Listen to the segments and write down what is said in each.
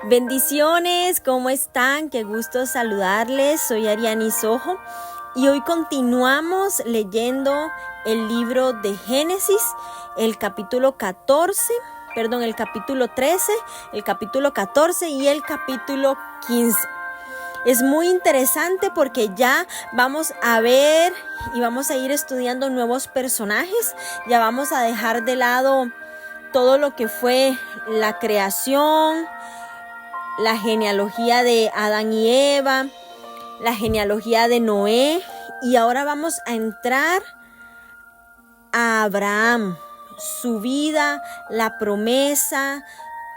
Bendiciones, ¿cómo están? Qué gusto saludarles. Soy Ariani Sojo y hoy continuamos leyendo el libro de Génesis, el capítulo 13, el capítulo 14 y el capítulo 15. Es muy interesante porque ya vamos a ver y vamos a ir estudiando nuevos personajes. Ya vamos a dejar de lado todo lo que fue la creación, la genealogía de Adán y Eva, la genealogía de Noé, y ahora vamos a entrar a Abraham, su vida, la promesa,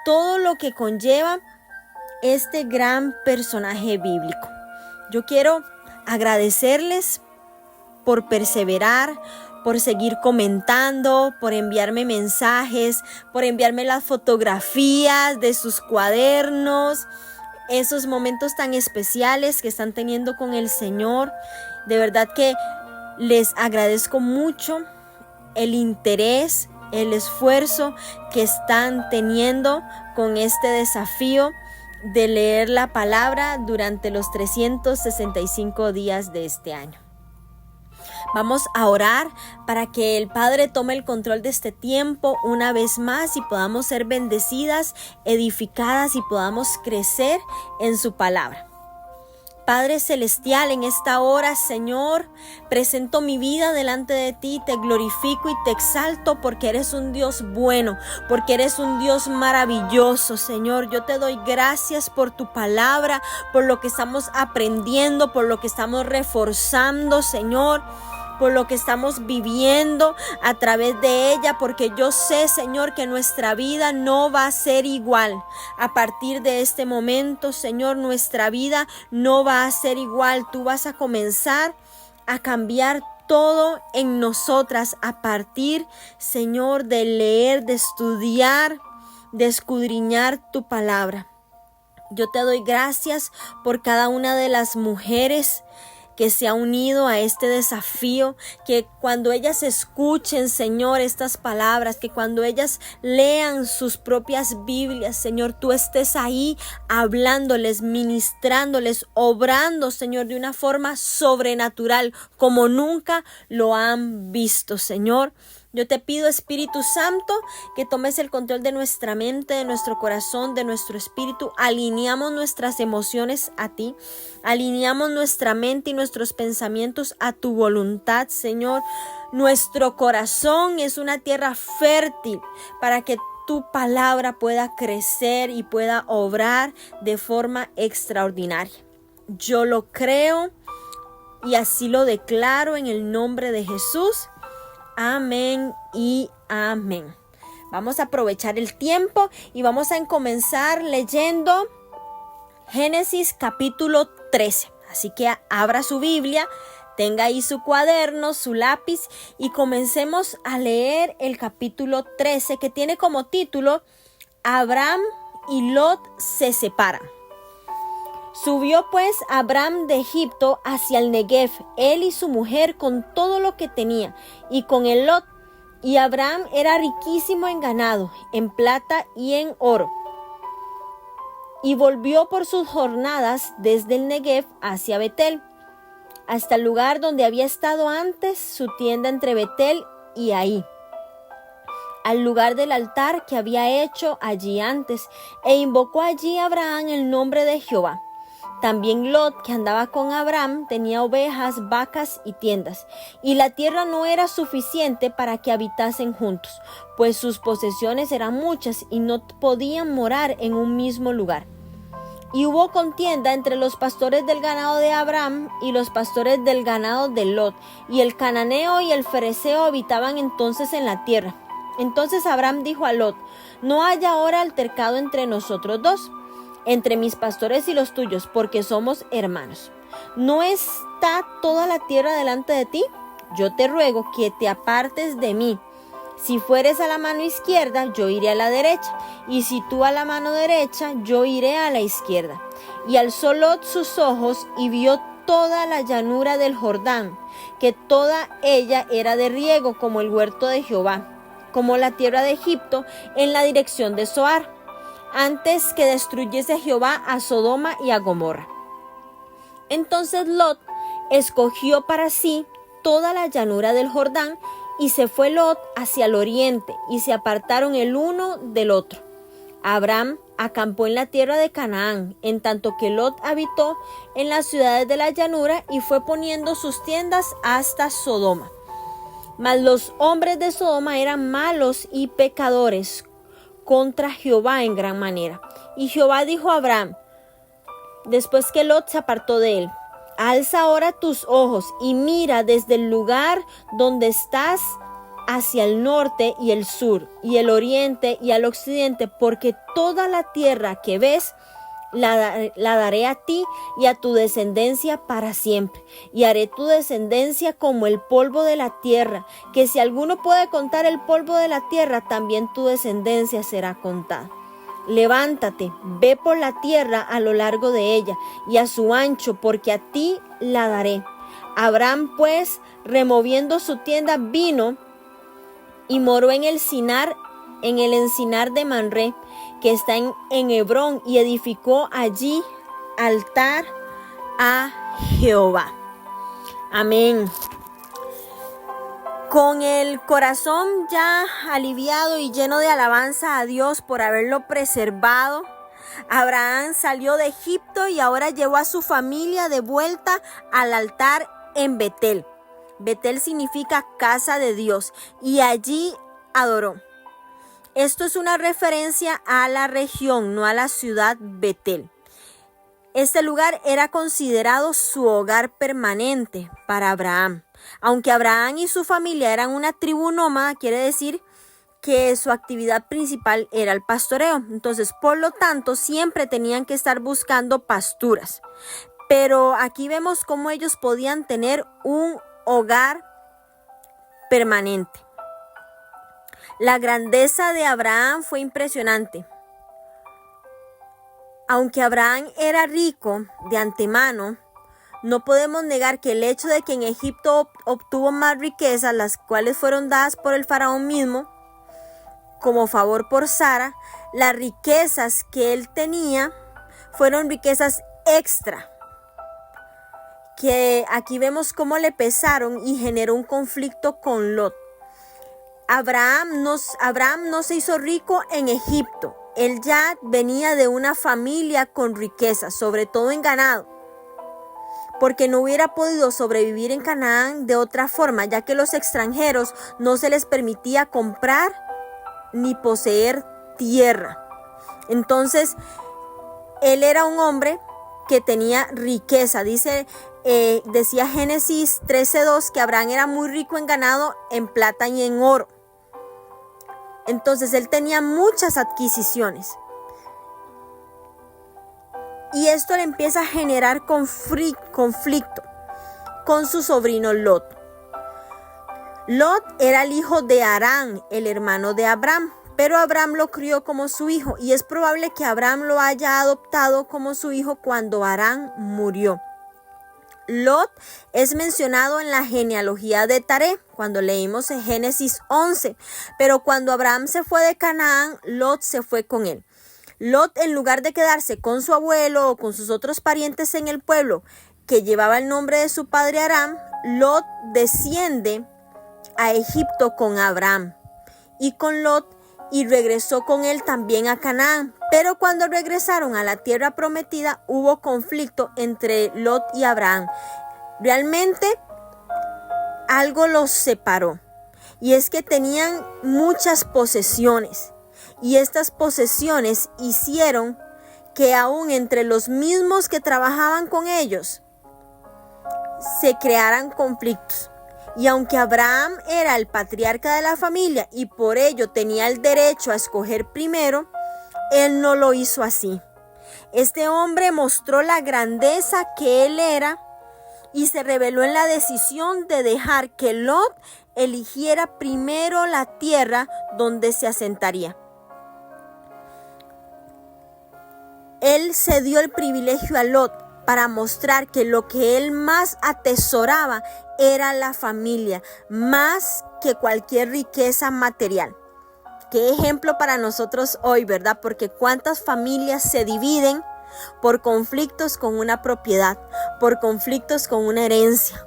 todo lo que conlleva este gran personaje bíblico. Yo quiero agradecerles por perseverar, por seguir comentando, por enviarme mensajes, por enviarme las fotografías de sus cuadernos, esos momentos tan especiales que están teniendo con el Señor. De verdad que les agradezco mucho el interés, el esfuerzo que están teniendo con este desafío de leer la palabra durante los 365 días de este año. Vamos a orar para que el Padre tome el control de este tiempo una vez más y podamos ser bendecidas, edificadas y podamos crecer en su palabra. Padre Celestial, en esta hora, Señor, presento mi vida delante de ti, te glorifico y te exalto porque eres un Dios bueno, porque eres un Dios maravilloso, Señor. Yo te doy gracias por tu palabra, por lo que estamos aprendiendo, por lo que estamos reforzando, Señor, por lo que estamos viviendo a través de ella, porque yo sé, Señor, que nuestra vida no va a ser igual. A partir de este momento, Señor, nuestra vida no va a ser igual. Tú vas a comenzar a cambiar todo en nosotras a partir, Señor, de leer, de estudiar, de escudriñar tu palabra. Yo te doy gracias por cada una de las mujeres que se ha unido a este desafío, que cuando ellas escuchen, Señor, estas palabras, que cuando ellas lean sus propias Biblias, Señor, tú estés ahí hablándoles, ministrándoles, obrando, Señor, de una forma sobrenatural, como nunca lo han visto, Señor. Yo te pido, Espíritu Santo, que tomes el control de nuestra mente, de nuestro corazón, de nuestro espíritu. Alineamos nuestras emociones a ti. Alineamos nuestra mente y nuestros pensamientos a tu voluntad, Señor. Nuestro corazón es una tierra fértil para que tu palabra pueda crecer y pueda obrar de forma extraordinaria. Yo lo creo y así lo declaro en el nombre de Jesús. Amén y amén. Vamos a aprovechar el tiempo y vamos a comenzar leyendo Génesis capítulo 13. Así que abra su Biblia, tenga ahí su cuaderno, su lápiz y comencemos a leer el capítulo 13, que tiene como título Abraham y Lot se separan. Subió pues Abraham de Egipto hacia el Negev, él y su mujer con todo lo que tenía, y con el Lot. Y Abraham era riquísimo en ganado, en plata y en oro. Y volvió por sus jornadas desde el Negev hacia Betel, hasta el lugar donde había estado antes su tienda entre Betel y Ahí, al lugar del altar que había hecho allí antes, e invocó allí Abraham el nombre de Jehová. También Lot, que andaba con Abraham, tenía ovejas, vacas y tiendas, y la tierra no era suficiente para que habitasen juntos, pues sus posesiones eran muchas y no podían morar en un mismo lugar. Y hubo contienda entre los pastores del ganado de Abraham y los pastores del ganado de Lot, y el cananeo y el fereceo habitaban entonces en la tierra. Entonces Abraham dijo a Lot: no haya ahora altercado entre nosotros dos, entre mis pastores y los tuyos, porque somos hermanos. ¿No está toda la tierra delante de ti? Yo te ruego que te apartes de mí. Si fueres a la mano izquierda, yo iré a la derecha, y si tú a la mano derecha, yo iré a la izquierda. Y alzó Lot sus ojos y vio toda la llanura del Jordán, que toda ella era de riego como el huerto de Jehová, como la tierra de Egipto en la dirección de Zoar. antes que destruyese Jehová a Sodoma y a Gomorra. Entonces Lot escogió para sí toda la llanura del Jordán, y se fue Lot hacia el oriente, y se apartaron el uno del otro. Abraham acampó en la tierra de Canaán, en tanto que Lot habitó en las ciudades de la llanura y fue poniendo sus tiendas hasta Sodoma. Mas los hombres de Sodoma eran malos y pecadores contra Jehová en gran manera. Y Jehová dijo a Abraham, después que Lot se apartó de él: alza ahora tus ojos y mira desde el lugar donde estás hacia el norte y el sur, y el oriente y al occidente, porque toda la tierra que ves la daré a ti y a tu descendencia para siempre, y haré tu descendencia como el polvo de la tierra, que si alguno puede contar el polvo de la tierra, también tu descendencia será contada. Levántate, ve por la tierra a lo largo de ella y a su ancho, porque a ti la daré. Abraham, pues, removiendo su tienda, vino y moró en el encinar de Manré, que está en Hebrón, y edificó allí altar a Jehová. Amén. Con el corazón ya aliviado y lleno de alabanza a Dios por haberlo preservado, Abraham salió de Egipto y ahora llevó a su familia de vuelta al altar en Betel. Betel significa casa de Dios, y allí adoró. Esto es una referencia a la región, no a la ciudad Betel. Este lugar era considerado su hogar permanente para Abraham. Aunque Abraham y su familia eran una tribu nómada, quiere decir que su actividad principal era el pastoreo. Entonces, por lo tanto, siempre tenían que estar buscando pasturas. Pero aquí vemos cómo ellos podían tener un hogar permanente. La grandeza de Abraham fue impresionante. Aunque Abraham era rico de antemano, no podemos negar que el hecho de que en Egipto obtuvo más riquezas, las cuales fueron dadas por el faraón mismo, como favor por Sara, las riquezas que él tenía fueron riquezas extra, que aquí vemos cómo le pesaron y generó un conflicto con Lot. Abraham no se hizo rico en Egipto. Él ya venía de una familia con riquezas, sobre todo en ganado, porque no hubiera podido sobrevivir en Canaán de otra forma, ya que los extranjeros no se les permitía comprar ni poseer tierra. Entonces, él era un hombre que tenía riqueza. Decía Génesis 13:2 que Abraham era muy rico en ganado, en plata y en oro. Entonces, él tenía muchas adquisiciones. Y esto le empieza a generar conflicto con su sobrino Lot. Lot era el hijo de Harán, el hermano de Abraham, pero Abraham lo crió como su hijo, y es probable que Abraham lo haya adoptado como su hijo cuando Harán murió. Lot es mencionado en la genealogía de Taré, cuando leímos en Génesis 11, pero cuando Abraham se fue de Canaán, Lot se fue con él. Lot, en lugar de quedarse con su abuelo o con sus otros parientes en el pueblo que llevaba el nombre de su padre Aram, Lot desciende a Egipto con Abraham y con Lot, y regresó con él también a Canaán. Pero cuando regresaron a la tierra prometida, hubo conflicto entre Lot y Abraham. Realmente algo los separó, y es que tenían muchas posesiones, y estas posesiones hicieron que aún entre los mismos que trabajaban con ellos se crearan conflictos. Y aunque Abraham era el patriarca de la familia y por ello tenía el derecho a escoger primero, él no lo hizo así. Este hombre mostró la grandeza que él era y se reveló en la decisión de dejar que Lot eligiera primero la tierra donde se asentaría. Él cedió el privilegio a Lot para mostrar que lo que él más atesoraba era la familia, más que cualquier riqueza material. qué ejemplo para nosotros hoy, ¿verdad? Porque cuántas familias se dividen por conflictos con una propiedad, por conflictos con una herencia.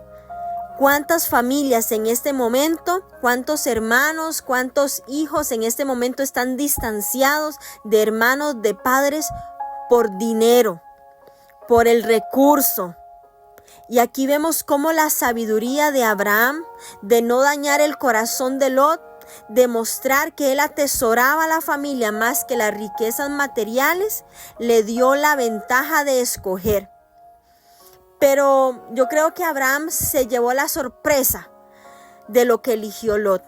¿Cuántas familias en este momento, cuántos hermanos, cuántos hijos en este momento están distanciados de hermanos, de padres por dinero, por el recurso? Y aquí vemos cómo la sabiduría de Abraham de no dañar el corazón de Lot, de mostrar que él atesoraba a la familia más que las riquezas materiales, le dio la ventaja de escoger. Pero yo creo que Abraham se llevó la sorpresa de lo que eligió Lot,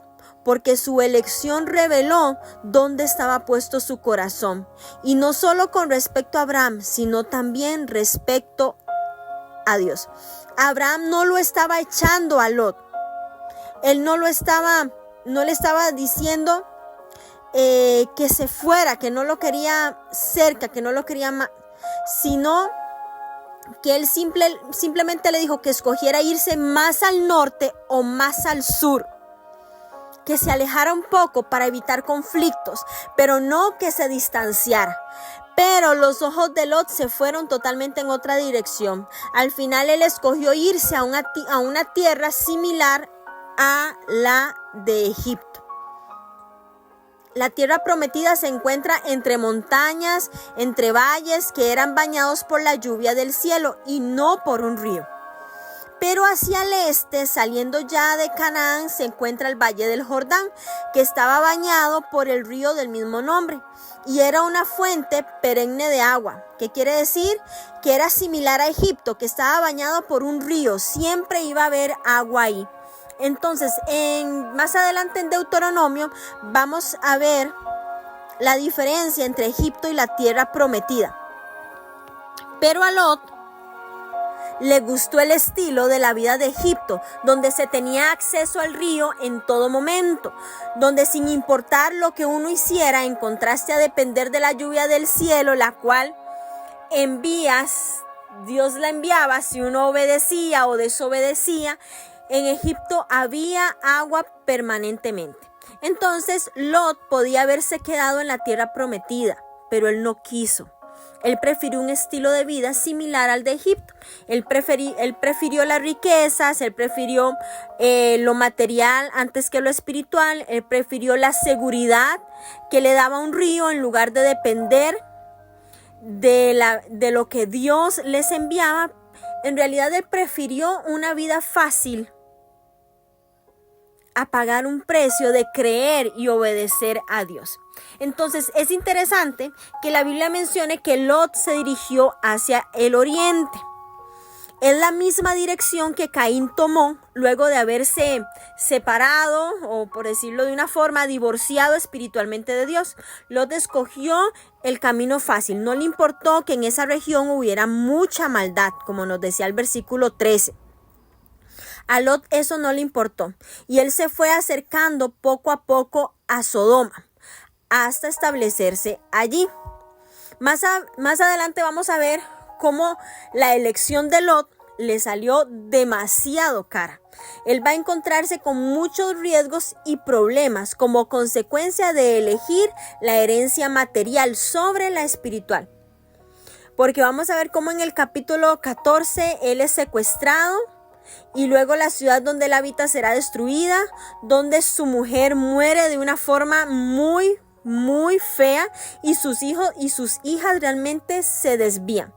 porque su elección reveló dónde estaba puesto su corazón. Y no solo con respecto a Abraham, sino también respecto a Dios. Abraham no lo estaba echando a Lot. Él no le estaba diciendo que se fuera, que no lo quería cerca, que no lo quería más, sino que él simplemente le dijo que escogiera irse más al norte o más al sur, que se alejara un poco para evitar conflictos, pero no que se distanciara. Pero los ojos de Lot se fueron totalmente en otra dirección. Al final él escogió irse a una tierra similar a la de Egipto. La tierra prometida se encuentra entre montañas, entre valles que eran bañados por la lluvia del cielo y no por un río. Pero hacia el este, saliendo ya de Canaán, se encuentra el valle del Jordán, que estaba bañado por el río del mismo nombre y era una fuente perenne de agua. ¿Qué quiere decir? Que era similar a Egipto, que estaba bañado por un río, siempre iba a haber agua ahí. Entonces, más adelante en Deuteronomio vamos a ver la diferencia entre Egipto y la tierra prometida. Pero a Lot le gustó el estilo de la vida de Egipto, donde se tenía acceso al río en todo momento, donde sin importar lo que uno hiciera, en contraste a depender de la lluvia del cielo, la cual Dios la enviaba si uno obedecía o desobedecía. En Egipto había agua permanentemente. Entonces Lot podía haberse quedado en la tierra prometida, pero él no quiso. Él prefirió un estilo de vida similar al de Egipto. Él prefirió las riquezas, él prefirió lo material antes que lo espiritual. Él prefirió la seguridad que le daba un río en lugar de depender de lo que Dios les enviaba. En realidad él prefirió una vida fácil a pagar un precio de creer y obedecer a Dios. Entonces es interesante que la Biblia mencione que Lot se dirigió hacia el oriente. Es la misma dirección que Caín tomó luego de haberse separado, o por decirlo de una forma, divorciado espiritualmente de Dios. Lot escogió el camino fácil. No le importó que en esa región hubiera mucha maldad, como nos decía el versículo 13. A Lot eso no le importó y él se fue acercando poco a poco a Sodoma hasta establecerse allí. Más adelante vamos a ver cómo la elección de Lot le salió demasiado cara. Él va a encontrarse con muchos riesgos y problemas como consecuencia de elegir la herencia material sobre la espiritual. Porque vamos a ver cómo en el capítulo 14 él es secuestrado y luego la ciudad donde él habita será destruida, donde su mujer muere de una forma muy, muy fea y sus hijos y sus hijas realmente se desvían.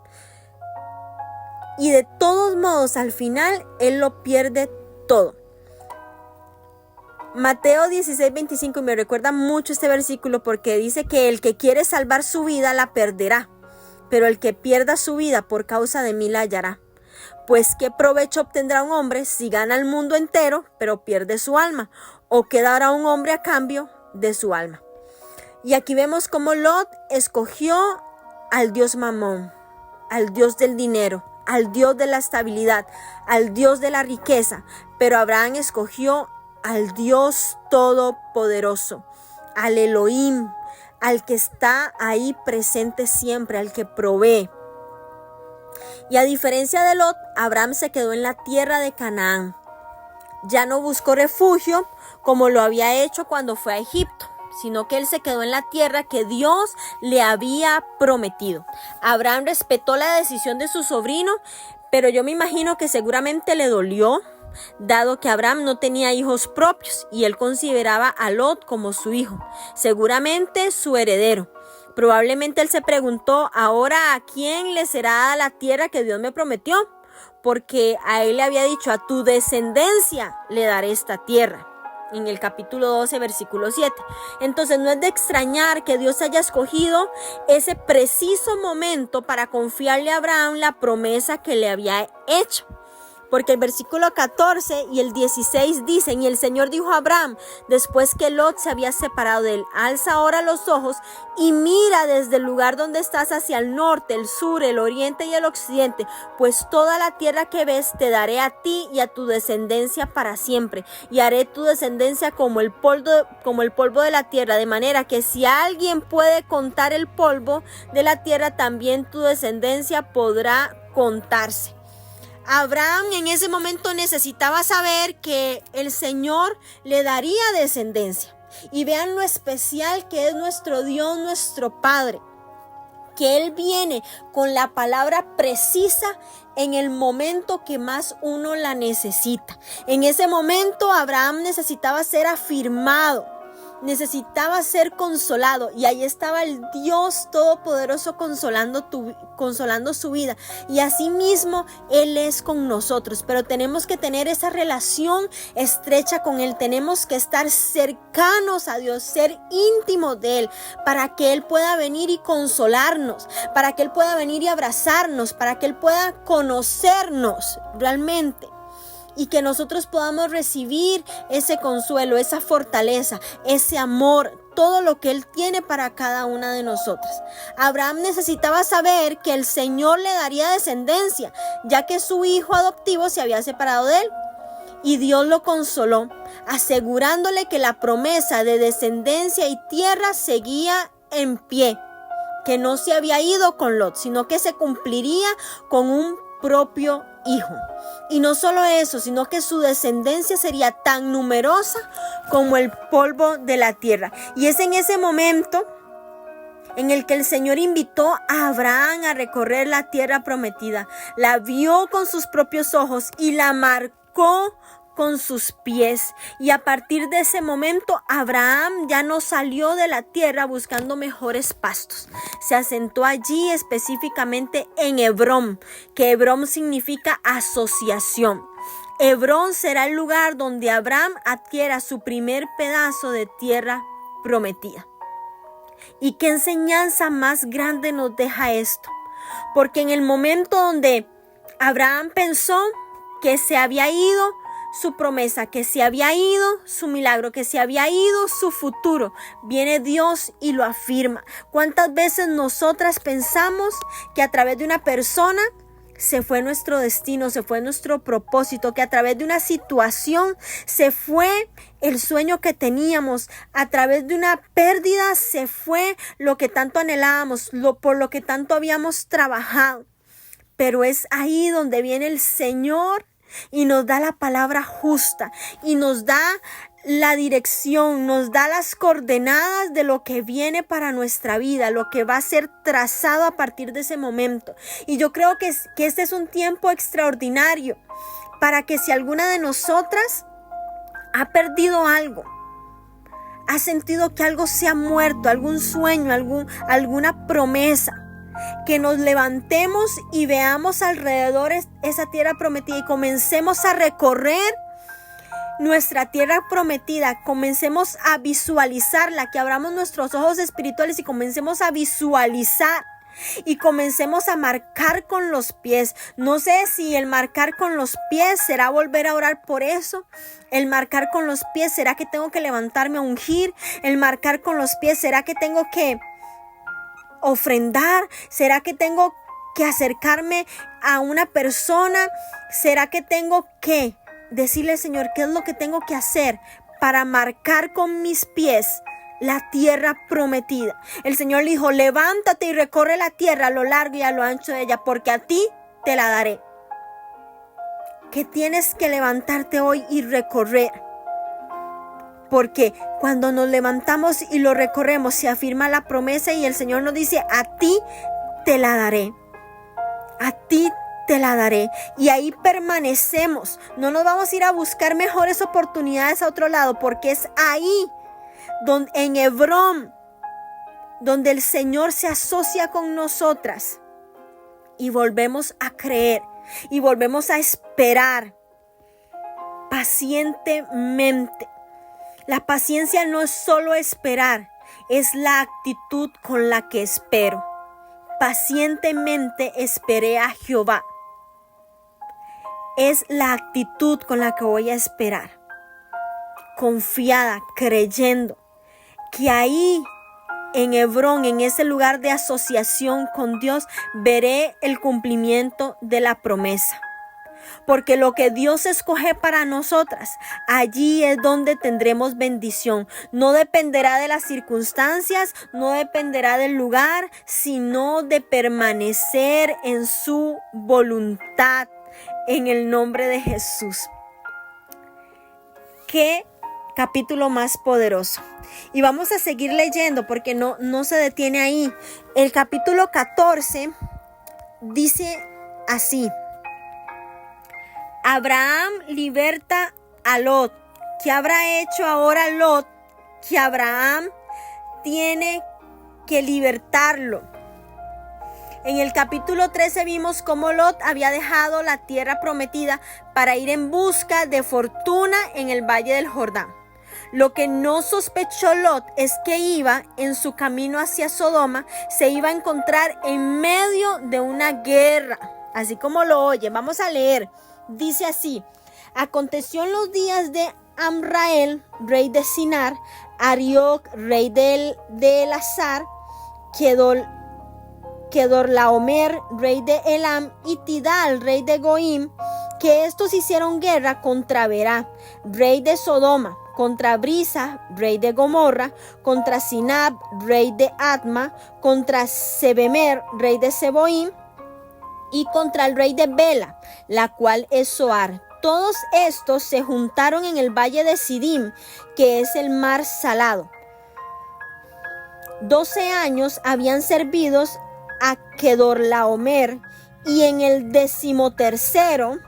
Y de todos modos, al final, él lo pierde todo. Mateo 16:25, y me recuerda mucho este versículo porque dice que el que quiere salvar su vida la perderá, pero el que pierda su vida por causa de mí la hallará. Pues ¿qué provecho obtendrá un hombre si gana el mundo entero, pero pierde su alma? ¿O qué dará un hombre a cambio de su alma? Y aquí vemos cómo Lot escogió al Dios Mamón, al Dios del dinero, al Dios de la estabilidad, al Dios de la riqueza. Pero Abraham escogió al Dios Todopoderoso, al Elohim, al que está ahí presente siempre, al que provee. Y a diferencia de Lot, Abraham se quedó en la tierra de Canaán. Ya no buscó refugio como lo había hecho cuando fue a Egipto, sino que él se quedó en la tierra que Dios le había prometido. Abraham respetó la decisión de su sobrino, pero yo me imagino que seguramente le dolió, dado que Abraham no tenía hijos propios y él consideraba a Lot como su hijo, seguramente su heredero. Probablemente él se preguntó, ¿ahora a quién le será dada la tierra que Dios me prometió? Porque a él le había dicho, a tu descendencia le daré esta tierra. En el capítulo 12, versículo 7. Entonces no es de extrañar que Dios haya escogido ese preciso momento para confiarle a Abraham la promesa que le había hecho. Porque el versículo 14 y el 16 dicen, y el Señor dijo a Abraham, después que Lot se había separado de él, alza ahora los ojos y mira desde el lugar donde estás hacia el norte, el sur, el oriente y el occidente, pues toda la tierra que ves te daré a ti y a tu descendencia para siempre, y haré tu descendencia como el polvo de la tierra, de manera que si alguien puede contar el polvo de la tierra, también tu descendencia podrá contarse. Abraham en ese momento necesitaba saber que el Señor le daría descendencia. Y vean lo especial que es nuestro Dios, nuestro Padre. Que Él viene con la palabra precisa en el momento que más uno la necesita. En ese momento Abraham necesitaba ser afirmado. Necesitaba ser consolado, y ahí estaba el Dios Todopoderoso consolando su vida, y así mismo Él es con nosotros. Pero tenemos que tener esa relación estrecha con Él, tenemos que estar cercanos a Dios, ser íntimos de Él, para que Él pueda venir y consolarnos, para que Él pueda venir y abrazarnos, para que Él pueda conocernos realmente. Y que nosotros podamos recibir ese consuelo, esa fortaleza, ese amor, todo lo que Él tiene para cada una de nosotras. Abraham necesitaba saber que el Señor le daría descendencia, ya que su hijo adoptivo se había separado de él. Y Dios lo consoló, asegurándole que la promesa de descendencia y tierra seguía en pie, que no se había ido con Lot, sino que se cumpliría con un propio hijo. Y no solo eso, sino que su descendencia sería tan numerosa como el polvo de la tierra. Y es en ese momento en el que el Señor invitó a Abraham a recorrer la tierra prometida. La vio con sus propios ojos y la marcó con sus pies. Y a partir de ese momento, Abraham ya no salió de la tierra buscando mejores pastos. Se asentó allí, específicamente en Hebrón, que Hebrón significa asociación. Hebrón será el lugar donde Abraham adquiera su primer pedazo de tierra prometida. ¿Y qué enseñanza más grande nos deja esto? Porque en el momento donde Abraham pensó que se había ido su promesa, que se había ido su milagro, que se había ido su futuro, viene Dios y lo afirma. ¿Cuántas veces nosotras pensamos que a través de una persona se fue nuestro destino, se fue nuestro propósito, que a través de una situación se fue el sueño que teníamos, a través de una pérdida se fue lo que tanto anhelábamos, por lo que tanto habíamos trabajado? Pero es ahí donde viene el Señor y nos da la palabra justa y nos da la dirección, nos da las coordenadas de lo que viene para nuestra vida, lo que va a ser trazado a partir de ese momento. Y yo creo que este es un tiempo extraordinario para que si alguna de nosotras ha perdido algo, ha sentido que algo se ha muerto, algún sueño, alguna promesa, que nos levantemos y veamos alrededor esa tierra prometida y comencemos a recorrer nuestra tierra prometida, comencemos a visualizarla, que abramos nuestros ojos espirituales y comencemos a visualizar y comencemos a marcar con los pies. No sé si el marcar con los pies será volver a orar por eso. El marcar con los pies será que tengo que levantarme a ungir. El marcar con los pies será que tengo que ofrendar. ¿Será que tengo que acercarme a una persona? ¿Será que tengo que decirle al Señor qué es lo que tengo que hacer para marcar con mis pies la tierra prometida? El Señor le dijo: levántate y recorre la tierra a lo largo y a lo ancho de ella, porque a ti te la daré. ¿Qué tienes que levantarte hoy y recorrer? Porque cuando nos levantamos y lo recorremos, se afirma la promesa y el Señor nos dice, a ti te la daré. A ti te la daré. Y ahí permanecemos. No nos vamos a ir a buscar mejores oportunidades a otro lado, porque es ahí, en Hebrón, donde el Señor se asocia con nosotras. Y volvemos a creer. Y volvemos a esperar pacientemente. La paciencia no es solo esperar, es la actitud con la que espero. Pacientemente esperé a Jehová. Es la actitud con la que voy a esperar. Confiada, creyendo que ahí en Hebrón, en ese lugar de asociación con Dios, veré el cumplimiento de la promesa. Porque lo que Dios escoge para nosotras, allí es donde tendremos bendición. No dependerá de las circunstancias, no dependerá del lugar, sino de permanecer en su voluntad, en el nombre de Jesús. Qué capítulo más poderoso. Y vamos a seguir leyendo porque no se detiene ahí. El capítulo 14 dice así. Abraham liberta a Lot. ¿Qué habrá hecho ahora Lot que Abraham tiene que libertarlo? En el capítulo 13 vimos cómo Lot había dejado la tierra prometida para ir en busca de fortuna en el valle del Jordán. Lo que no sospechó Lot es que iba en su camino hacia Sodoma, se iba a encontrar en medio de una guerra. Así como lo oye, vamos a leer. Dice así: aconteció en los días de Amrael, rey de Sinar, Arioc, rey de Elazar, Kedorlaomer, rey de Elam, y Tidal, rey de Goim, que estos hicieron guerra contra Berá, rey de Sodoma, contra Brisa, rey de Gomorra, contra Sinab, rey de Adma, contra Sebemer, rey de Seboim, y contra el rey de Bela, la cual es Zoar. Todos estos se juntaron en el valle de Sidim, que es el mar salado. 12 años habían servidos a Kedorlaomer, y en el 13º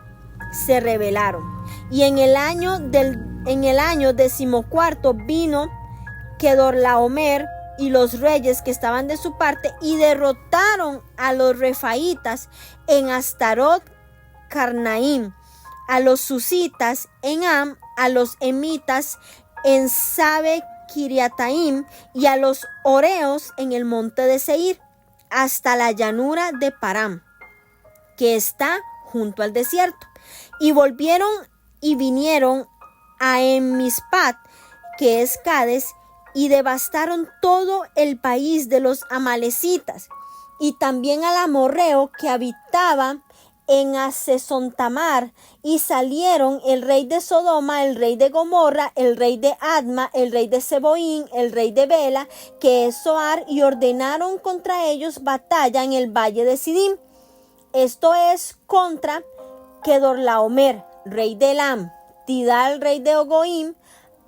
se rebelaron. Y en el año 14 vino Kedorlaomer y los reyes que estaban de su parte y derrotaron a los refaitas en Astarot Carnaim, a los susitas en Am, a los emitas en Sabe Kiriataim y a los oreos en el monte de Seir, hasta la llanura de Param, que está junto al desierto. Y volvieron y vinieron a Enmispat, que es Cades, y devastaron todo el país de los amalecitas, y también al amorreo que habitaba en Asesontamar, y salieron el rey de Sodoma, el rey de Gomorra, el rey de Adma, el rey de Seboín, el rey de Bela, que es Zoar, y ordenaron contra ellos batalla en el valle de Sidim. Esto es contra Kedorlaomer, rey de Elam, Tidal, rey de Ogoim,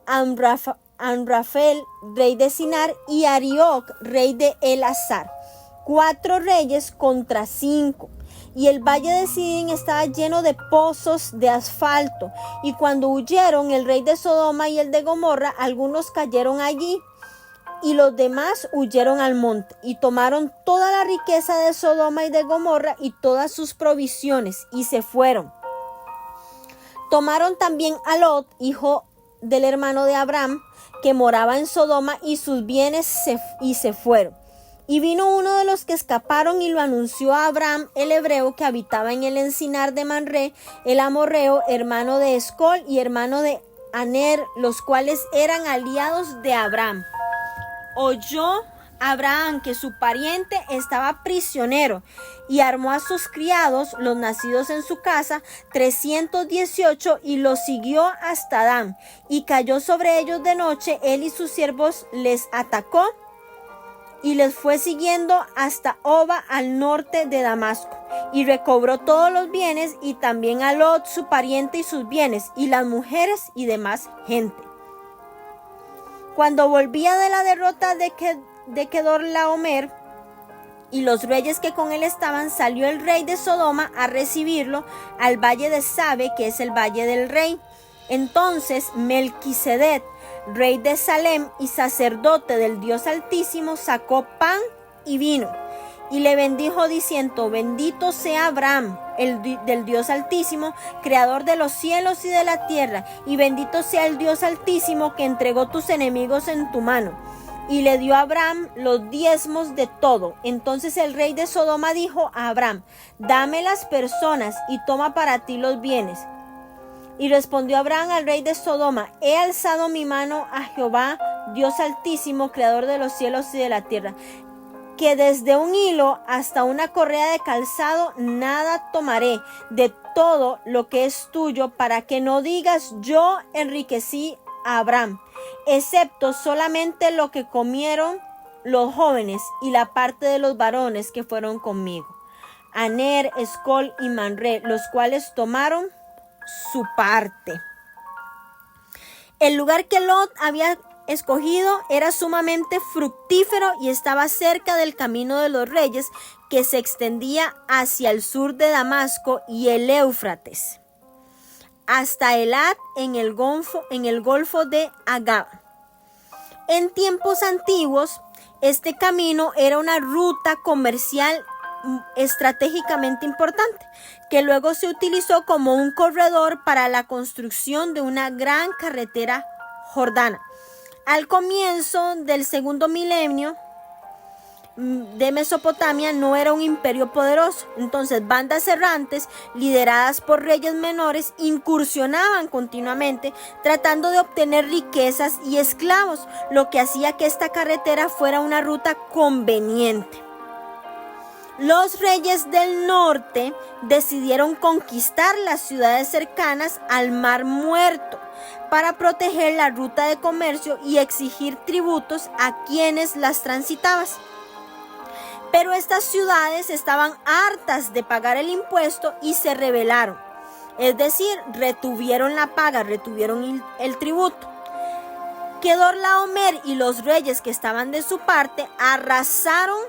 Amrafel, rey de Sinar, y Arioc, rey de Elazar. 4 reyes contra 5. Y el valle de Sidim estaba lleno de pozos de asfalto. Y cuando huyeron el rey de Sodoma y el de Gomorra, algunos cayeron allí, y los demás huyeron al monte, y tomaron toda la riqueza de Sodoma y de Gomorra y todas sus provisiones, y se fueron. Tomaron también a Lot, hijo del hermano de Abraham, que moraba en Sodoma, y sus bienes se fueron. Y vino uno de los que escaparon y lo anunció a Abraham, el hebreo, que habitaba en el encinar de Manré, el amorreo, hermano de Escol y hermano de Aner, los cuales eran aliados de Abraham. Oyó Abraham que su pariente estaba prisionero, y armó a sus criados, los nacidos en su casa, 318, y los siguió hasta Dan, y cayó sobre ellos de noche. Él y sus siervos les atacó y les fue siguiendo hasta Oba, al norte de Damasco, y recobró todos los bienes, y también a Lot su pariente y sus bienes, y las mujeres y demás gente. Cuando volvía de la derrota de Kedorlaomer y los reyes que con él estaban, salió el rey de Sodoma a recibirlo al valle de Sabe, que es el valle del rey. Entonces Melquisedec, rey de Salem y sacerdote del Dios Altísimo, sacó pan y vino y le bendijo diciendo: bendito sea Abraham, del Dios Altísimo, creador de los cielos y de la tierra, y bendito sea el Dios Altísimo que entregó tus enemigos en tu mano. Y le dio a Abraham los diezmos de todo. Entonces el rey de Sodoma dijo a Abraham: dame las personas y toma para ti los bienes. Y respondió Abraham al rey de Sodoma: he alzado mi mano a Jehová, Dios Altísimo, creador de los cielos y de la tierra, que desde un hilo hasta una correa de calzado nada tomaré de todo lo que es tuyo, para que no digas: yo enriquecí a Abraham, excepto solamente lo que comieron los jóvenes y la parte de los varones que fueron conmigo, Aner, Escol y Manré, los cuales tomaron su parte. El lugar que Lot había escogido era sumamente fructífero y estaba cerca del camino de los reyes, que se extendía hacia el sur de Damasco y el Éufrates, hasta Elat en el golfo de Agab. En tiempos antiguos, este camino era una ruta comercial estratégicamente importante, que luego se utilizó como un corredor para la construcción de una gran carretera jordana. Al comienzo del segundo milenio de Mesopotamia no era un imperio poderoso, entonces bandas errantes lideradas por reyes menores incursionaban continuamente tratando de obtener riquezas y esclavos, lo que hacía que esta carretera fuera una ruta conveniente. Los reyes del norte decidieron conquistar las ciudades cercanas al Mar Muerto para proteger la ruta de comercio y exigir tributos a quienes las transitaban. Pero estas ciudades estaban hartas de pagar el impuesto y se rebelaron, es decir, retuvieron la paga, retuvieron el tributo. Kedorlaomer y los reyes que estaban de su parte arrasaron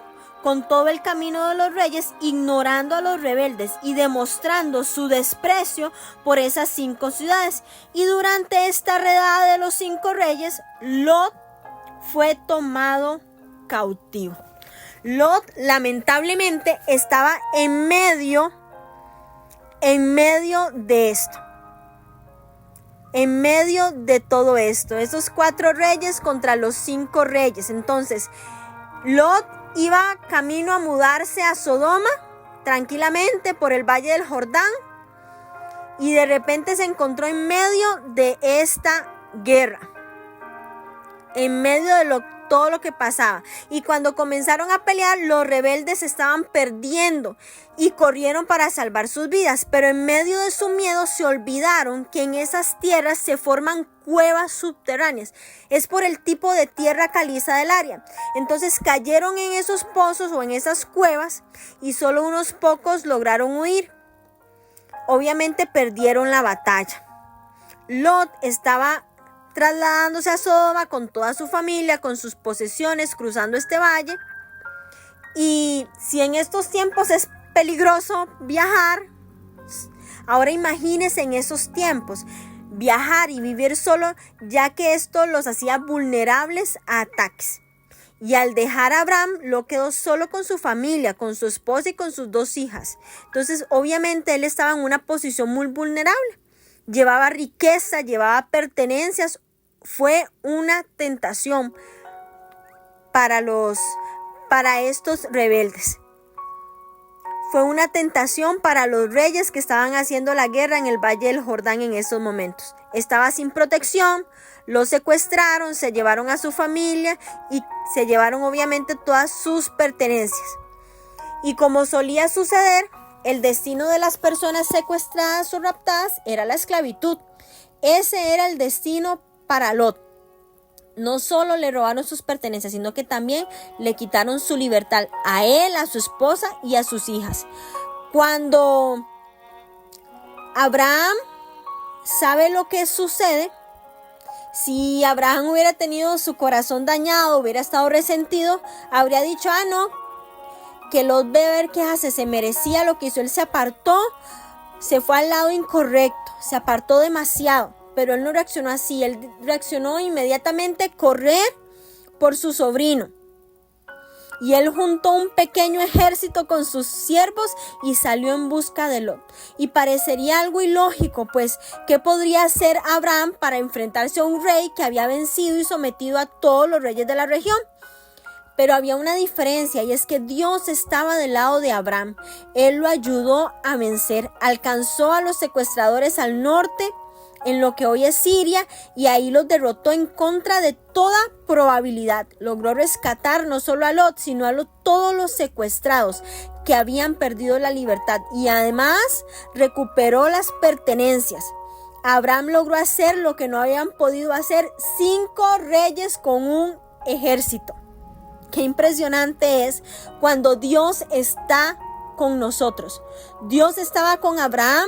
con todo el camino de los reyes, ignorando a los rebeldes y demostrando su desprecio por esas 5 ciudades. Y durante esta redada de los 5 reyes, Lot fue tomado cautivo. Lot lamentablemente estaba en medio de esto. En medio de todo esto, esos 4 reyes contra los 5 reyes. Entonces, Lot iba camino a mudarse a Sodoma tranquilamente por el valle del Jordán, y de repente se encontró en medio de esta guerra, en medio de todo lo que pasaba. Y cuando comenzaron a pelear, los rebeldes estaban perdiendo y corrieron para salvar sus vidas, pero en medio de su miedo se olvidaron que en esas tierras se forman cuevas subterráneas. Es por el tipo de tierra caliza del área. Entonces cayeron en esos pozos o en esas cuevas y solo unos pocos lograron huir. Obviamente perdieron la batalla. Lot estaba trasladándose a Sodoma con toda su familia, con sus posesiones, cruzando este valle. Y si en estos tiempos es peligroso viajar, ahora imagínense en esos tiempos viajar y vivir solo, ya que esto los hacía vulnerables a ataques. Y al dejar a Abraham, lo quedó solo con su familia, con su esposa y con sus 2 hijas. Entonces, obviamente, él estaba en una posición muy vulnerable. Llevaba riqueza, llevaba pertenencias. Fue una tentación para estos rebeldes. Fue una tentación para los reyes que estaban haciendo la guerra en el Valle del Jordán en esos momentos. Estaba sin protección, lo secuestraron, se llevaron a su familia y se llevaron obviamente todas sus pertenencias. Y como solía suceder, el destino de las personas secuestradas o raptadas era la esclavitud. Ese era el destino para Lot. No solo le robaron sus pertenencias, sino que también le quitaron su libertad a él, a su esposa y a sus hijas. Cuando Abraham sabe lo que sucede Si Abraham hubiera tenido su corazón dañado, hubiera estado resentido, habría dicho, no, que Lot ve ver qué hace, se merecía lo que hizo. Él se apartó, se fue al lado incorrecto, se apartó demasiado. Pero él no reaccionó así, él reaccionó inmediatamente correr por su sobrino. Y él juntó un pequeño ejército con sus siervos y salió en busca de Lot. Y parecería algo ilógico, pues, ¿qué podría hacer Abraham para enfrentarse a un rey que había vencido y sometido a todos los reyes de la región? Pero había una diferencia, y es que Dios estaba del lado de Abraham. Él lo ayudó a vencer, alcanzó a los secuestradores al norte, en lo que hoy es Siria, y ahí los derrotó en contra de toda probabilidad. Logró rescatar no solo a Lot, sino a todos los secuestrados que habían perdido la libertad, y además recuperó las pertenencias. Abraham logró hacer lo que no habían podido hacer 5 reyes con un ejército. Qué impresionante es cuando Dios está con nosotros. Dios estaba con Abraham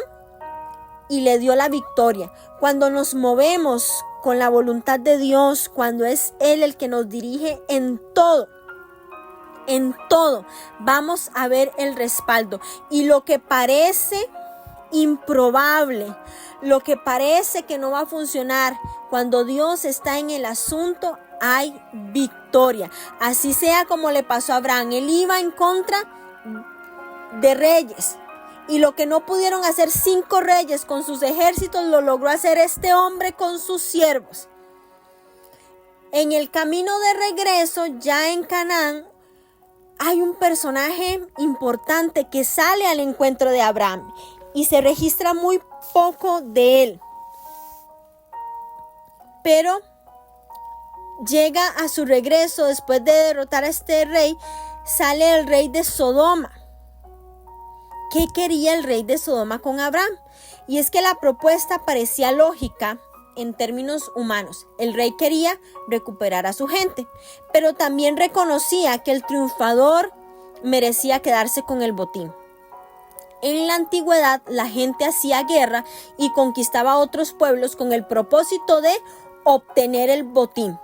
y le dio la victoria. Cuando nos movemos con la voluntad de Dios, cuando es Él el que nos dirige en todo, vamos a ver el respaldo. Y lo que parece improbable, lo que parece que no va a funcionar, cuando Dios está en el asunto, hay victoria. Así sea como le pasó a Abraham. Él iba en contra de reyes. Y lo que no pudieron hacer 5 reyes con sus ejércitos, lo logró hacer este hombre con sus siervos. En el camino de regreso, ya en Canaán, hay un personaje importante que sale al encuentro de Abraham y se registra muy poco de él. Pero llega a su regreso después de derrotar a este rey, sale el rey de Sodoma. ¿Qué quería el rey de Sodoma con Abraham? Y es que la propuesta parecía lógica en términos humanos. El rey quería recuperar a su gente, pero también reconocía que el triunfador merecía quedarse con el botín. En la antigüedad, la gente hacía guerra y conquistaba a otros pueblos con el propósito de obtener el botín.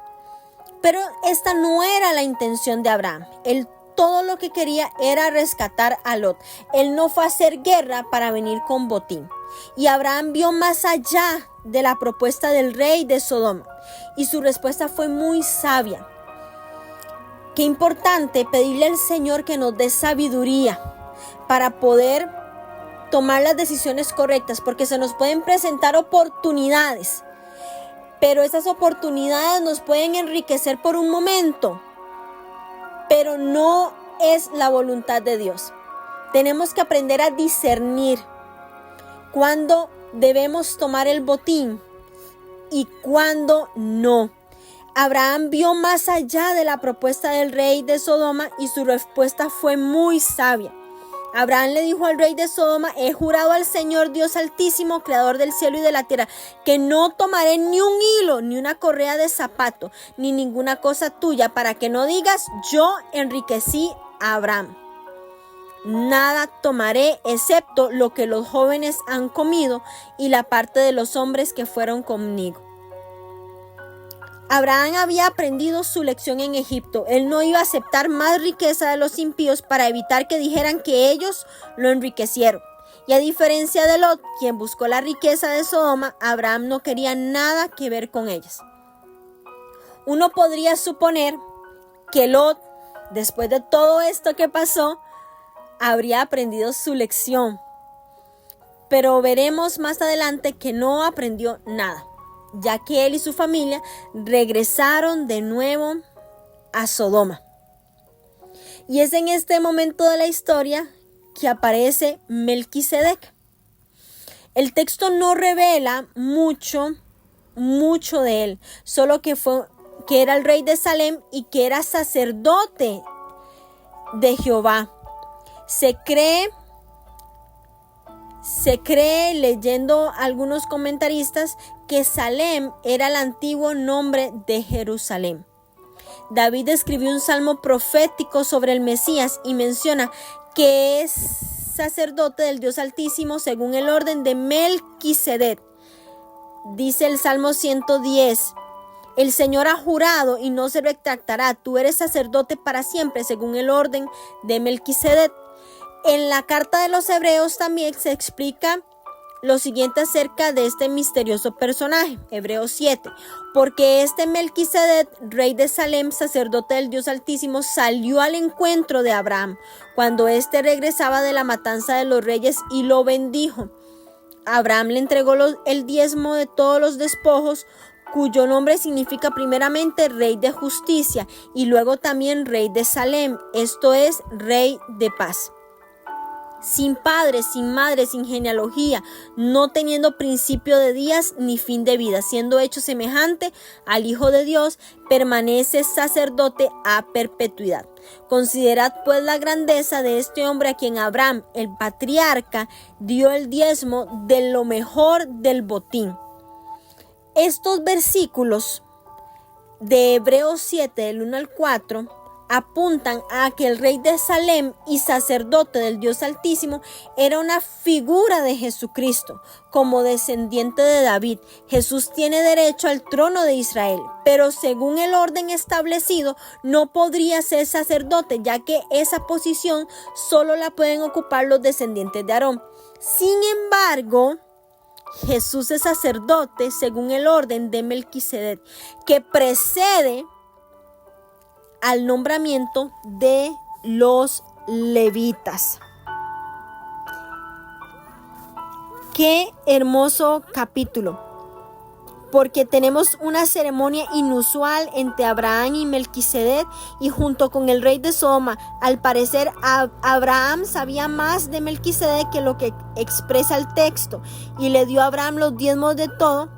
Pero esta no era la intención de Abraham. Todo lo que quería era rescatar a Lot. Él no fue a hacer guerra para venir con botín. Y Abraham vio más allá de la propuesta del rey de Sodoma. Y su respuesta fue muy sabia. Qué importante pedirle al Señor que nos dé sabiduría para poder tomar las decisiones correctas, porque se nos pueden presentar oportunidades. Pero esas oportunidades nos pueden enriquecer por un momento, pero no es la voluntad de Dios. Tenemos que aprender a discernir cuándo debemos tomar el botín y cuándo no. Abraham vio más allá de la propuesta del rey de Sodoma y su respuesta fue muy sabia. Abraham le dijo al rey de Sodoma: he jurado al Señor Dios Altísimo, creador del cielo y de la tierra, que no tomaré ni un hilo, ni una correa de zapato, ni ninguna cosa tuya, para que no digas: yo enriquecí a Abraham. Nada tomaré excepto lo que los jóvenes han comido y la parte de los hombres que fueron conmigo. Abraham había aprendido su lección en Egipto. Él no iba a aceptar más riqueza de los impíos para evitar que dijeran que ellos lo enriquecieron. Y a diferencia de Lot, quien buscó la riqueza de Sodoma, Abraham no quería nada que ver con ellas. Uno podría suponer que Lot, después de todo esto que pasó, habría aprendido su lección. Pero veremos más adelante que no aprendió nada, ya que él y su familia regresaron de nuevo a Sodoma. Y es en este momento de la historia que aparece Melquisedec. El texto no revela mucho de él, solo que era el rey de Salem y que era sacerdote de Jehová. Se cree, leyendo algunos comentaristas, que Salem era el antiguo nombre de Jerusalén. David escribió un salmo profético sobre el Mesías y menciona que es sacerdote del Dios Altísimo según el orden de Melquisedec. Dice el Salmo 110: El Señor ha jurado y no se retractará. Tú eres sacerdote para siempre, según el orden de Melquisedec. En la carta de los Hebreos también se explica lo siguiente acerca de este misterioso personaje. Hebreos 7. Porque este Melquisedec, rey de Salem, sacerdote del Dios Altísimo, salió al encuentro de Abraham cuando éste regresaba de la matanza de los reyes y lo bendijo. Abraham le entregó el diezmo de todos los despojos, cuyo nombre significa primeramente rey de justicia y luego también rey de Salem, esto es, rey de paz. Sin padre, sin madre, sin genealogía, no teniendo principio de días ni fin de vida, siendo hecho semejante al Hijo de Dios, permanece sacerdote a perpetuidad. Considerad pues la grandeza de este hombre a quien Abraham, el patriarca, dio el diezmo de lo mejor del botín. Estos versículos de Hebreos 7, del 1 al 4, apuntan a que el rey de Salem y sacerdote del Dios Altísimo era una figura de Jesucristo, como descendiente de David. Jesús tiene derecho al trono de Israel, pero según el orden establecido no podría ser sacerdote, ya que esa posición solo la pueden ocupar los descendientes de Aarón. Sin embargo, Jesús es sacerdote según el orden de Melquisedec, que precede al nombramiento de los levitas. Qué hermoso capítulo, porque tenemos una ceremonia inusual entre Abraham y Melquisedec y junto con el rey de Sodoma. Al parecer, Abraham sabía más de Melquisedec que lo que expresa el texto y le dio a Abraham los diezmos de todo.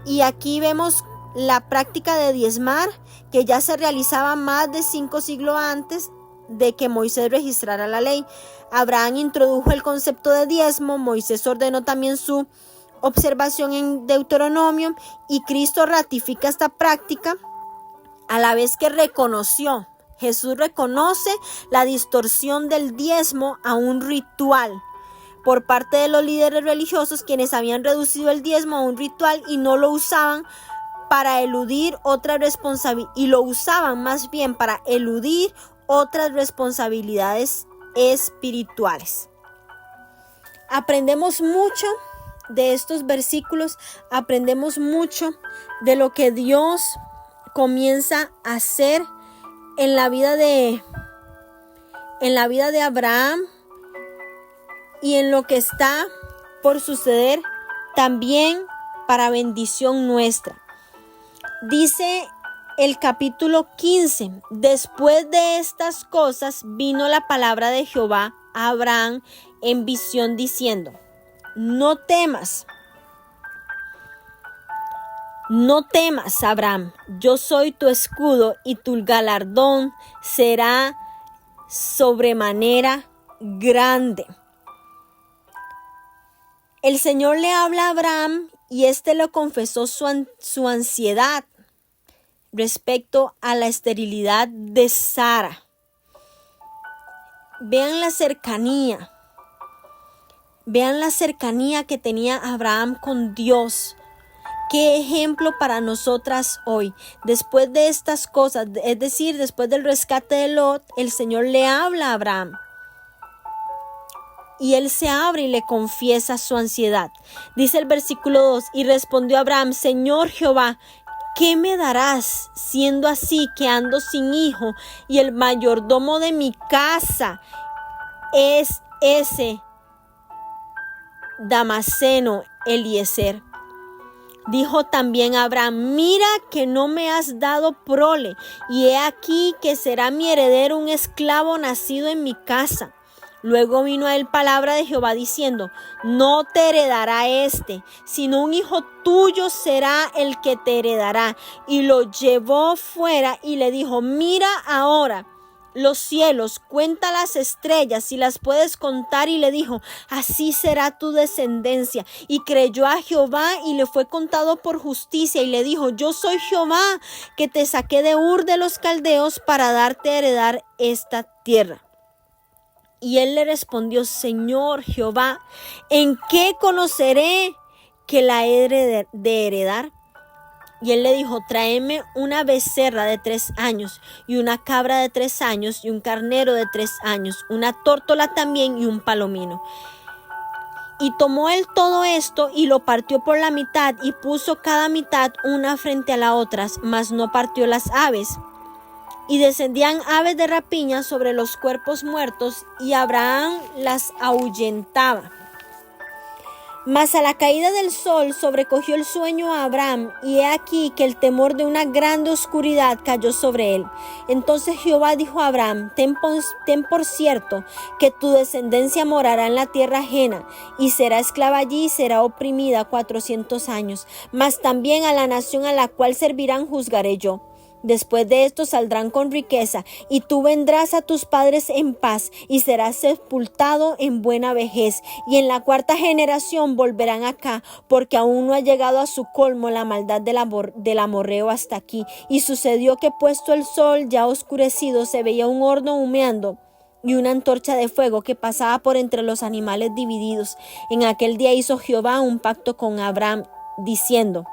Y aquí vemos la práctica de diezmar, que ya se realizaba más de 5 siglos antes de que Moisés registrara la ley. Abraham introdujo el concepto de diezmo, Moisés ordenó también su observación en Deuteronomio y Cristo ratifica esta práctica a la vez que Jesús reconoce la distorsión del diezmo a un ritual por parte de los líderes religiosos, quienes habían reducido el diezmo a un ritual y no lo usaban para eludir otras responsabilidades, y lo usaban más bien para eludir otras responsabilidades espirituales. Aprendemos mucho de estos versículos, aprendemos mucho de lo que Dios comienza a hacer en la vida de Abraham y en lo que está por suceder también para bendición nuestra. Dice el capítulo 15, después de estas cosas vino la palabra de Jehová a Abraham en visión diciendo, no temas, Abraham, yo soy tu escudo y tu galardón será sobremanera grande. El Señor le habla a Abraham y éste le confesó su ansiedad respecto a la esterilidad de Sara. Vean la cercanía que tenía Abraham con Dios. Qué ejemplo para nosotras hoy. Después de estas cosas, es decir, después del rescate de Lot, el Señor le habla a Abraham. Y él se abre y le confiesa su ansiedad. Dice el versículo 2, y respondió Abraham, Señor Jehová, ¿qué me darás siendo así que ando sin hijo y el mayordomo de mi casa es ese Damaseno Eliezer? Dijo también Abraham, mira que no me has dado prole, y he aquí que será mi heredero un esclavo nacido en mi casa. Luego vino a él palabra de Jehová diciendo, no te heredará sino un hijo tuyo será el que te heredará. Y lo llevó fuera y le dijo, mira ahora los cielos, cuenta las estrellas si las puedes contar. Y le dijo, así será tu descendencia. Y creyó a Jehová y le fue contado por justicia. Y le dijo, yo soy Jehová que te saqué de Ur de los Caldeos para darte a heredar esta tierra. Y él le respondió, Señor Jehová, ¿en qué conoceré que la he de heredar? Y él le dijo: tráeme una becerra de 3 años, y una cabra de 3 años, y un carnero de 3 años, una tórtola también, y un palomino. Y tomó él todo esto, y lo partió por la mitad, y puso cada mitad una frente a la otra, mas no partió las aves. Y descendían aves de rapiña sobre los cuerpos muertos, y Abraham las ahuyentaba. Mas a la caída del sol sobrecogió el sueño a Abraham, y he aquí que el temor de una grande oscuridad cayó sobre él. Entonces Jehová dijo a Abraham: ten por cierto que tu descendencia morará en la tierra ajena, y será esclava allí y será oprimida 400 años. Mas también a la nación a la cual servirán juzgaré yo. Después de esto saldrán con riqueza, y tú vendrás a tus padres en paz, y serás sepultado en buena vejez. Y en la 4ª generación volverán acá, porque aún no ha llegado a su colmo la maldad del amorreo hasta aquí. Y sucedió que puesto el sol ya oscurecido, se veía un horno humeando y una antorcha de fuego que pasaba por entre los animales divididos. En aquel día hizo Jehová un pacto con Abraham, diciendo: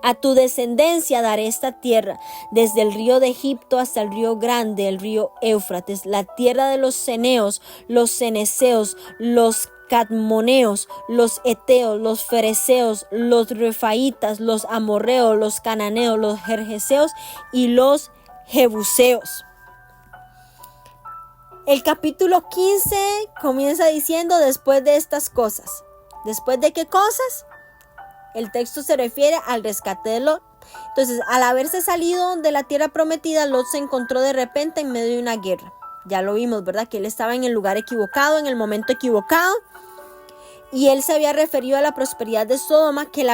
a tu descendencia daré esta tierra, desde el río de Egipto hasta el río grande, el río Éufrates, la tierra de los ceneos, los ceneseos, los cadmoneos, los eteos, los fereceos, los refaitas, los amorreos, los cananeos, los gergeseos y los jebuseos. El capítulo 15 comienza diciendo: después de estas cosas. ¿Después de qué cosas? El texto se refiere al rescate de Lot. Entonces, al haberse salido de la tierra prometida, Lot se encontró de repente en medio de una guerra. Ya lo vimos, ¿verdad? Que él estaba en el lugar equivocado, en el momento equivocado. Y él se había referido a la prosperidad de Sodoma, él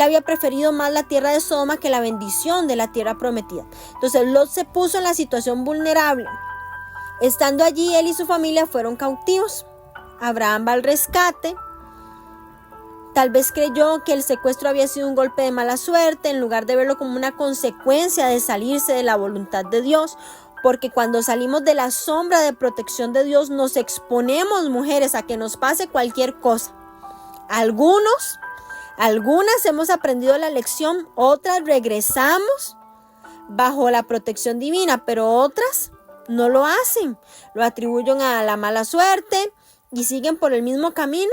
había preferido más la tierra de Sodoma que la bendición de la tierra prometida. Entonces, Lot se puso en la situación vulnerable. Estando allí, él y su familia fueron cautivos. Abraham va al rescate. Tal vez creyó que el secuestro había sido un golpe de mala suerte, en lugar de verlo como una consecuencia de salirse de la voluntad de Dios. Porque cuando salimos de la sombra de protección de Dios, nos exponemos, mujeres, a que nos pase cualquier cosa. Algunas hemos aprendido la lección, otras regresamos bajo la protección divina, pero otras no lo hacen. Lo atribuyen a la mala suerte y siguen por el mismo camino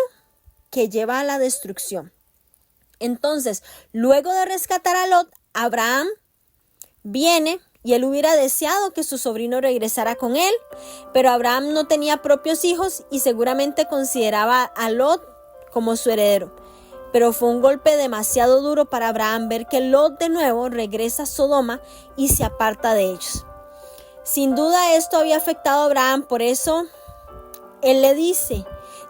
que lleva a la destrucción. Entonces, luego de rescatar a Lot, Abraham viene y él hubiera deseado que su sobrino regresara con él, pero Abraham no tenía propios hijos y seguramente consideraba a Lot como su heredero. Pero fue un golpe demasiado duro para Abraham ver que Lot de nuevo regresa a Sodoma y se aparta de ellos. Sin duda esto había afectado a Abraham, por eso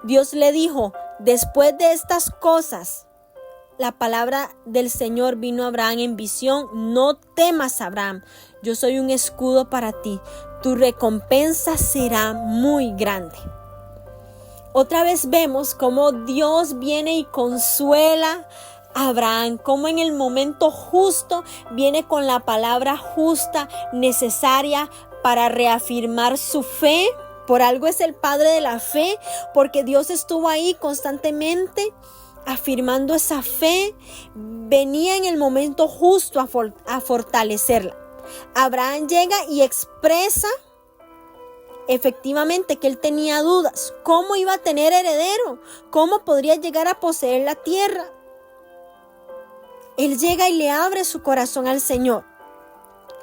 Dios le dijo: después de estas cosas, la palabra del Señor vino a Abraham en visión: no temas, Abraham, yo soy un escudo para ti, tu recompensa será muy grande. Otra vez vemos cómo Dios viene y consuela a Abraham, cómo en el momento justo viene con la palabra justa necesaria para reafirmar su fe. Por algo es el padre de la fe, porque Dios estuvo ahí constantemente afirmando esa fe. Venía en el momento justo a fortalecerla. Abraham llega y expresa efectivamente que él tenía dudas. ¿Cómo iba a tener heredero? ¿Cómo podría llegar a poseer la tierra? Él llega y le abre su corazón al Señor.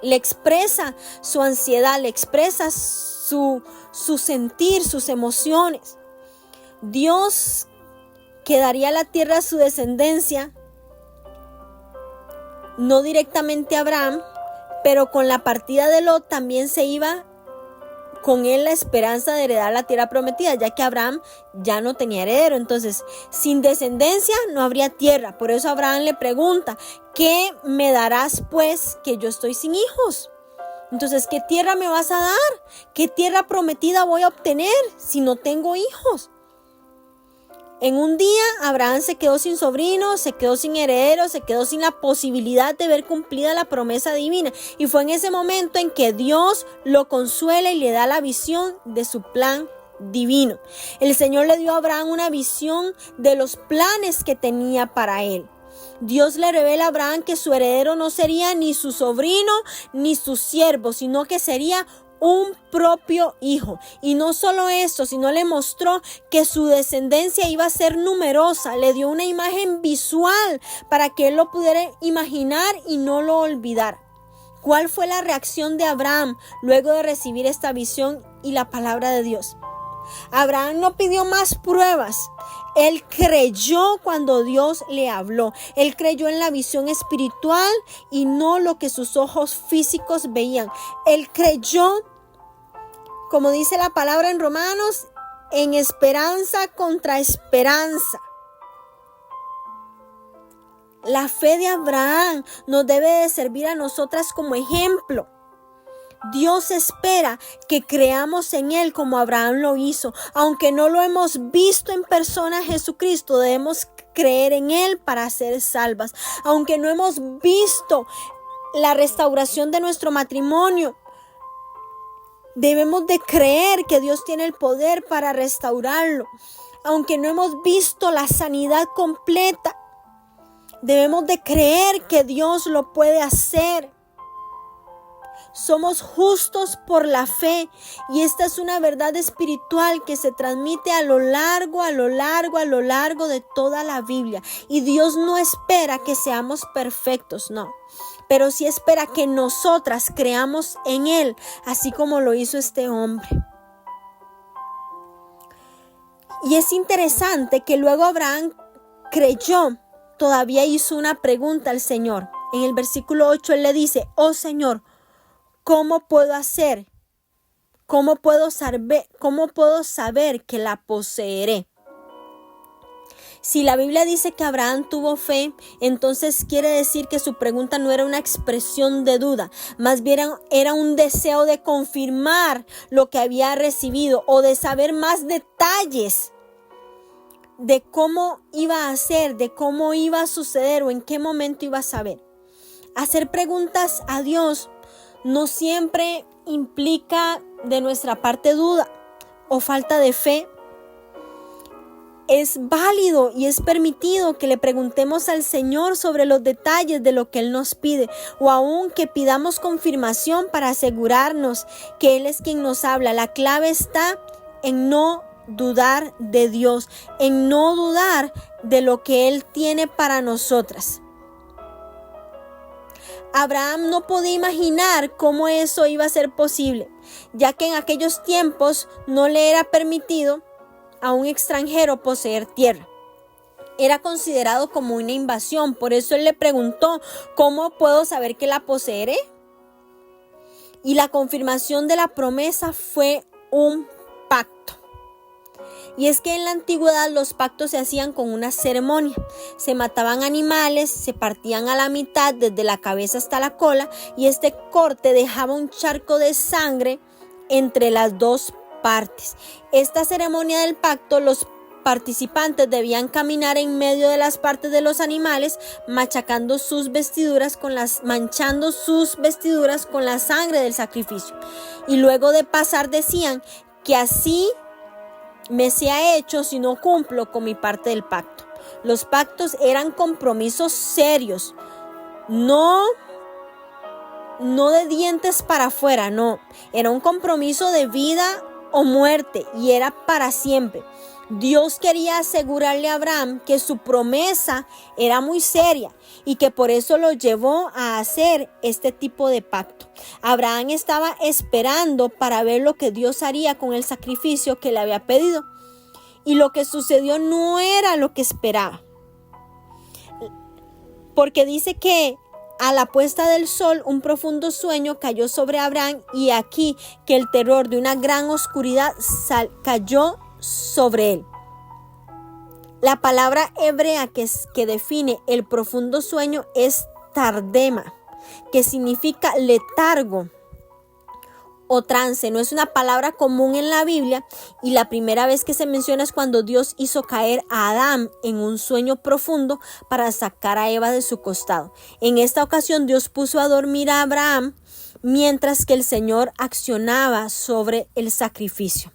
Le expresa su ansiedad, le expresa su sentir, sus emociones. Dios que daría la tierra a su descendencia, no directamente a Abraham, pero con la partida de Lot también se iba con él la esperanza de heredar la tierra prometida, ya que Abraham ya no tenía heredero. Entonces, sin descendencia no habría tierra. Por eso Abraham le pregunta: ¿qué me darás pues que yo estoy sin hijos? Entonces, ¿qué tierra me vas a dar? ¿Qué tierra prometida voy a obtener si no tengo hijos? En un día, Abraham se quedó sin sobrino, se quedó sin heredero, se quedó sin la posibilidad de ver cumplida la promesa divina. Y fue en ese momento en que Dios lo consuela y le da la visión de su plan divino. El Señor le dio a Abraham una visión de los planes que tenía para él. Dios le revela a Abraham que su heredero no sería ni su sobrino ni su siervo, sino que sería un propio hijo. Y no solo eso, sino le mostró que su descendencia iba a ser numerosa. Le dio una imagen visual para que él lo pudiera imaginar y no lo olvidara. ¿Cuál fue la reacción de Abraham luego de recibir esta visión y la palabra de Dios? Abraham no pidió más pruebas. Él creyó cuando Dios le habló. Él creyó en la visión espiritual y no lo que sus ojos físicos veían. Él creyó, como dice la palabra en Romanos, en esperanza contra esperanza. La fe de Abraham nos debe de servir a nosotras como ejemplo. Dios espera que creamos en Él como Abraham lo hizo. Aunque no lo hemos visto en persona a Jesucristo, debemos creer en Él para ser salvas. Aunque no hemos visto la restauración de nuestro matrimonio, debemos de creer que Dios tiene el poder para restaurarlo. Aunque no hemos visto la sanidad completa, debemos de creer que Dios lo puede hacer. Somos justos por la fe y esta es una verdad espiritual que se transmite a lo largo de toda la Biblia. Y Dios no espera que seamos perfectos, no. Pero sí espera que nosotras creamos en Él, así como lo hizo este hombre. Y es interesante que luego Abraham creyó, todavía hizo una pregunta al Señor. En el versículo 8 él le dice: oh Señor, ¿cómo puedo hacer? ¿Cómo puedo saber que la poseeré? Si la Biblia dice que Abraham tuvo fe, entonces quiere decir que su pregunta no era una expresión de duda, más bien era un deseo de confirmar lo que había recibido o de saber más detalles de cómo iba a ser, de cómo iba a suceder o en qué momento iba a saber. Hacer preguntas a Dios no siempre implica de nuestra parte duda o falta de fe. Es válido y es permitido que le preguntemos al Señor sobre los detalles de lo que Él nos pide, o aún que pidamos confirmación para asegurarnos que Él es quien nos habla. La clave está en no dudar de Dios, en no dudar de lo que Él tiene para nosotras. Abraham no podía imaginar cómo eso iba a ser posible, ya que en aquellos tiempos no le era permitido a un extranjero poseer tierra. Era considerado como una invasión. Por eso él le preguntó: ¿cómo puedo saber que la poseeré? Y la confirmación de la promesa fue un pacto. Y es que en la antigüedad los pactos se hacían con una ceremonia. Se mataban animales, se partían a la mitad desde la cabeza hasta la cola, y este corte dejaba un charco de sangre entre las dos partes. Esta ceremonia del pacto, los participantes debían caminar en medio de las partes de los animales, manchando sus vestiduras con la sangre del sacrificio. Y luego de pasar decían que así me sea hecho si no cumplo con mi parte del pacto. Los pactos eran compromisos serios, no de dientes para afuera, no. Era un compromiso de vida o muerte y era para siempre. Dios quería asegurarle a Abraham que su promesa era muy seria y que por eso lo llevó a hacer este tipo de pacto. Abraham estaba esperando para ver lo que Dios haría con el sacrificio que le había pedido, y lo que sucedió no era lo que esperaba, porque dice que a la puesta del sol un profundo sueño cayó sobre Abraham, y aquí que el terror de una gran oscuridad cayó sobre él. La palabra hebrea que define el profundo sueño es tardema, que significa letargo o trance. No es una palabra común en la Biblia, y la primera vez que se menciona es cuando Dios hizo caer a Adán en un sueño profundo para sacar a Eva de su costado. En esta ocasión Dios puso a dormir a Abraham mientras que el Señor accionaba sobre el sacrificio.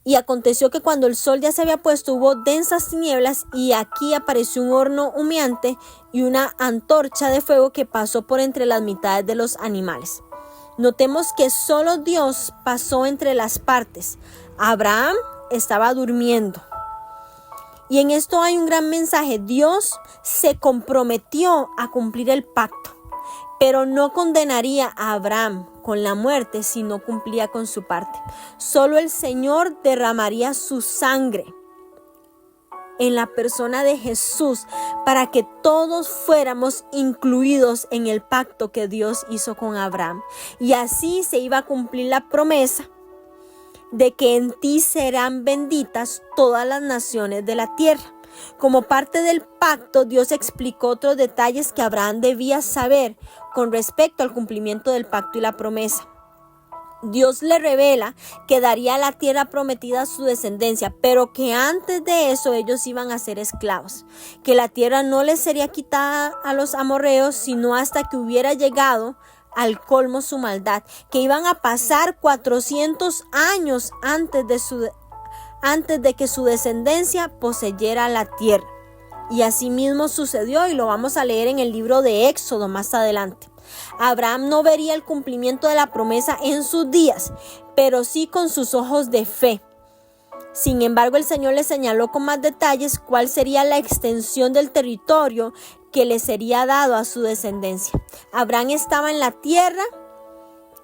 Y aconteció que cuando el sol ya se había puesto, hubo densas tinieblas, y aquí apareció un horno humeante y una antorcha de fuego que pasó por entre las mitades de los animales. Notemos que solo Dios pasó entre las partes. Abraham estaba durmiendo. Y en esto hay un gran mensaje. Dios se comprometió a cumplir el pacto, pero no condenaría a Abraham con la muerte si no cumplía con su parte. Solo el Señor derramaría su sangre en la persona de Jesús para que todos fuéramos incluidos en el pacto que Dios hizo con Abraham. Y así se iba a cumplir la promesa de que en ti serán benditas todas las naciones de la tierra. Como parte del pacto, Dios explicó otros detalles que Abraham debía saber con respecto al cumplimiento del pacto y la promesa. Dios le revela que daría la tierra prometida a su descendencia, pero que antes de eso ellos iban a ser esclavos, que la tierra no les sería quitada a los amorreos sino hasta que hubiera llegado al colmo su maldad, que iban a pasar 400 años antes de que su descendencia poseyera la tierra. Y así mismo sucedió, y lo vamos a leer en el libro de Éxodo más adelante. Abraham no vería el cumplimiento de la promesa en sus días, pero sí con sus ojos de fe. Sin embargo, el Señor le señaló con más detalles cuál sería la extensión del territorio que le sería dado a su descendencia. Abraham estaba en la tierra,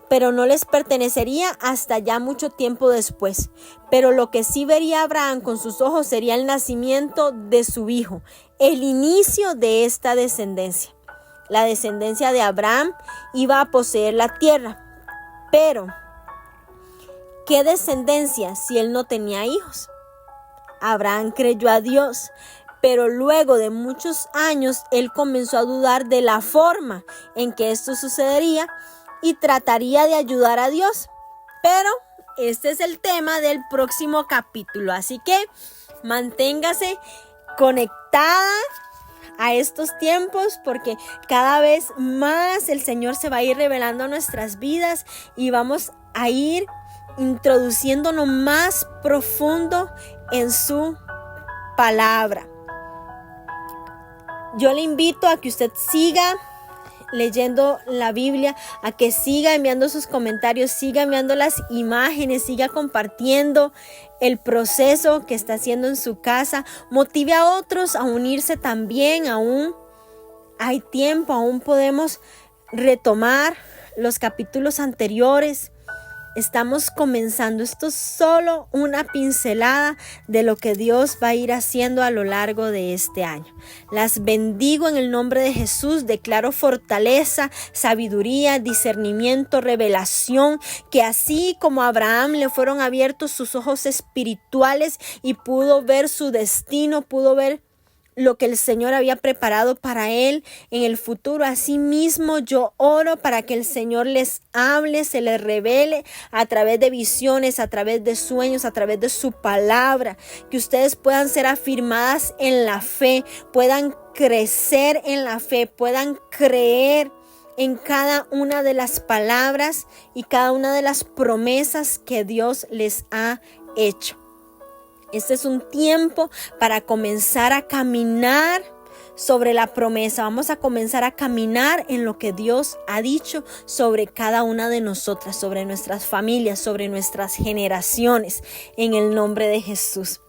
pero no les pertenecería hasta ya mucho tiempo después. Pero lo que sí vería Abraham con sus ojos sería el nacimiento de su hijo, el inicio de esta descendencia. La descendencia de Abraham iba a poseer la tierra, pero ¿qué descendencia si él no tenía hijos? Abraham creyó a Dios, pero luego de muchos años él comenzó a dudar de la forma en que esto sucedería y trataría de ayudar a Dios. Pero este es el tema del próximo capítulo, así que manténgase conectada a estos tiempos, porque cada vez más el Señor se va a ir revelando a nuestras vidas y vamos a ir introduciéndonos más profundo en su palabra. Yo le invito a que usted siga leyendo la Biblia, a que siga enviando sus comentarios, siga enviando las imágenes, siga compartiendo el proceso que está haciendo en su casa. Motive a otros a unirse también. Aún hay tiempo, aún podemos retomar los capítulos anteriores. Estamos comenzando. Esto es solo una pincelada de lo que Dios va a ir haciendo a lo largo de este año. Las bendigo en el nombre de Jesús. Declaro fortaleza, sabiduría, discernimiento, revelación, que así como a Abraham le fueron abiertos sus ojos espirituales y pudo ver su destino, pudo ver lo que el Señor había preparado para él en el futuro. Asimismo, yo oro para que el Señor les hable, se les revele a través de visiones, a través de sueños, a través de su palabra, que ustedes puedan ser afirmadas en la fe, puedan crecer en la fe, puedan creer en cada una de las palabras y cada una de las promesas que Dios les ha hecho. Este es un tiempo para comenzar a caminar sobre la promesa. Vamos a comenzar a caminar en lo que Dios ha dicho sobre cada una de nosotras, sobre nuestras familias, sobre nuestras generaciones, en el nombre de Jesús.